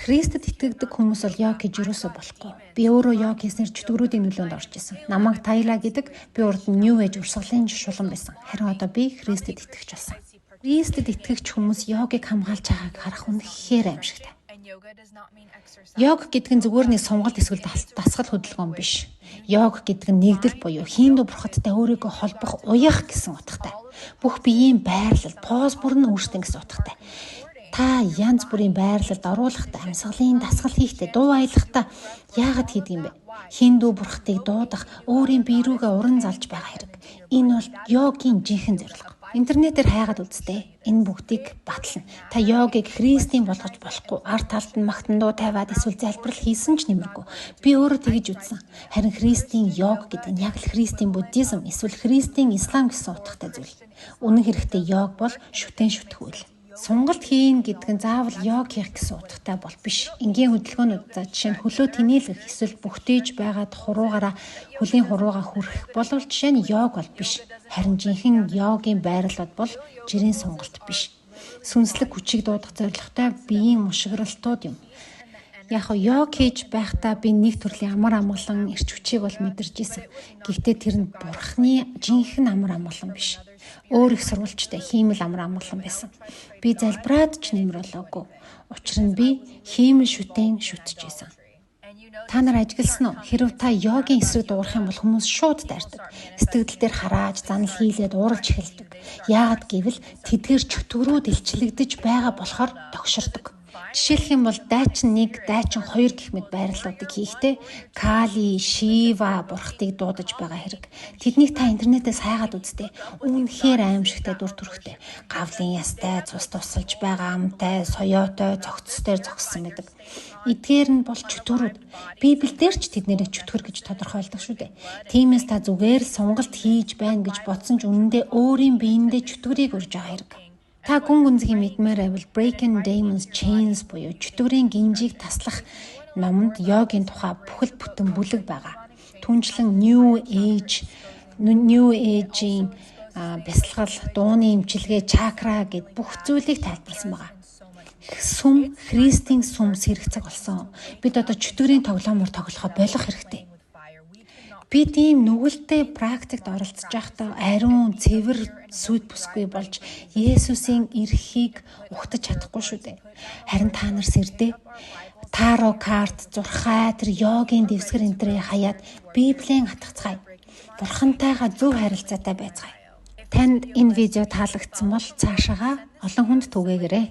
Христэд итгэдэг хүмүүс бол йог гэж юусоо болохгүй. Би өөрөө йог хийснээр чөтгөрүүдийн нөлөөнд орж исэн. Намайг Тайла гэдэг би урд нь New Age урсгалын жишуулан байсан. Харин одоо би Христэд итгэж болсон. Христэд итгэгч хүмүүс йогыг хамгаалж байгааг харах үнэхээр аимшигтай. Йог гэдэг нь зүгээр нэг сонголт эсвэл дасгал хөдөлгөөн биш. Йог гэдэг нь нэгдэл буюу Хинду бурхадтай өөрийгөө холбох уяах гэсэн утгатай. Бүх биеийн байрлал, поз бүр нь өөрсдөө гэсэн утгатай. Та янз бүрийн байрлалд оруулахдаа, амьсгалын дасгал хийхдээ, дуу аялахдаа яагаад хийдэг юм бэ? Хинду бурхтыг дуудах, өөрийн бие рүүгээ уран залж байгаа хэрэг. Энэ бол йогийн жинхэнэ зорилго. Интернетээр хайгаад үзтээ. Энэ бүгдийг батлана. Та йогыг Христийн болгож болохгүй. Ард талд нь магтандуу тавиад эсвэл залбирал хийсэн ч нэмэргүй. Би өөрөө тэгж үзсэн. Харин Христийн йог гэдэг нь яг л Христийн буддизм эсвэл Христийн ислам гэсэн утгатай зүйл. Үнэн хэрэгтээ йог бол шүтэн шүтгүүл. Сонголт хийн гэдэг нь заавал йог хийх гэсэн утгатай бол биш. Энгийн хөдөлгөөнүүд за жишээ нь хөлөө тэнээлэх эсвэл бүхтээж байгаад хуруугаараа хөлийн хуруугаа хүрэх болвол жишээ нь йог бол биш. Харин жинхэнэ йогийн байрлалууд бол жирийн сонголт биш. Сүнслэг хүчийг дуудах зорилготой биеийн мушгиралтууд юм. Яг йог хийж байхдаа би нэг төрлийн амар амгалан эрч хүчийг бол мэдэрч ирсэн. Гэхдээ тэр нь бурхны жинхэнэ амар амгалан биш. Өөр их сурвалжтай хиймэл амар амгалан байсан. Би залбираад ч нэмэр болоогүй. Учир нь би хиймэл шүтэн шүтчихсэн. Та нар ажигласан уу? Хэрв та йогийн эсрэг дуурах юм бол хүмүүс шууд дайрдаг. Сэтгэл дээр харааж, занал хийлээд ууралж эхэлдэг. Яагад гэвэл тэдгээр чөтгөрүүд илчлэгдэж байгаа болохоор тогширдог. Жишээлх юм бол дайчин 1, дайчин 2 гэх мэт байрлалуудыг хийхдээ Кали, Шива бурхтыг дуудаж байгаа хэрэг. Тэднийг та интернетээс хайгаад үзтээ. Үнэхээр аимшигтай дүр төрхтэй. Гавлын ястай, цус тусалж байгаа амтай, соёотой, цогцсдээр зогссон байдаг. Эдгээр нь бол чөтгөрүүд. Библиэлд ч тэднийг чөтгөр гэж тодорхойлдог шүү дээ. Тиймээс та зүгээр сонголт хийж байна гэж бодсон ч үнэндээ өөрийн биендээ чөтгөрийг урьж байгаа хэрэг. Та гүн гүнзгий мэдмээр байвал Breaking Demons Chains буюу чөтгөрийн гинжийг таслах номонд йогийн тухай бүхэл бүтэн бүлэг байгаа. Түнчлэн New Age-ийн бясалгал, дууны эмчилгээ, чакра гэд бүх зүйлийг тайлбарласан байгаа. Сүм, Христийн сүм сэрэгцэг болсон. Бид одоо чөтгөрийн тоглоомор тоглохоо болох хэрэгтэй. Бид ийм нүгэлтэй практикт оролцож байхдаа ариун, цэвэр, сүд бүсгүй болж Есүсийн эрхийг ухтаж чадахгүй шүү дээ. Харин та нар сэрдээ таро карт, зурхай, тэр йогийн дэвсгэр энтрээ хаяад Библийн атгацгаая. Бурхантайгаа зөв харилцаатай байцгаая. Танд энэ видео таалагдсан бол цаашаага олон хүнд түгээгээрэй.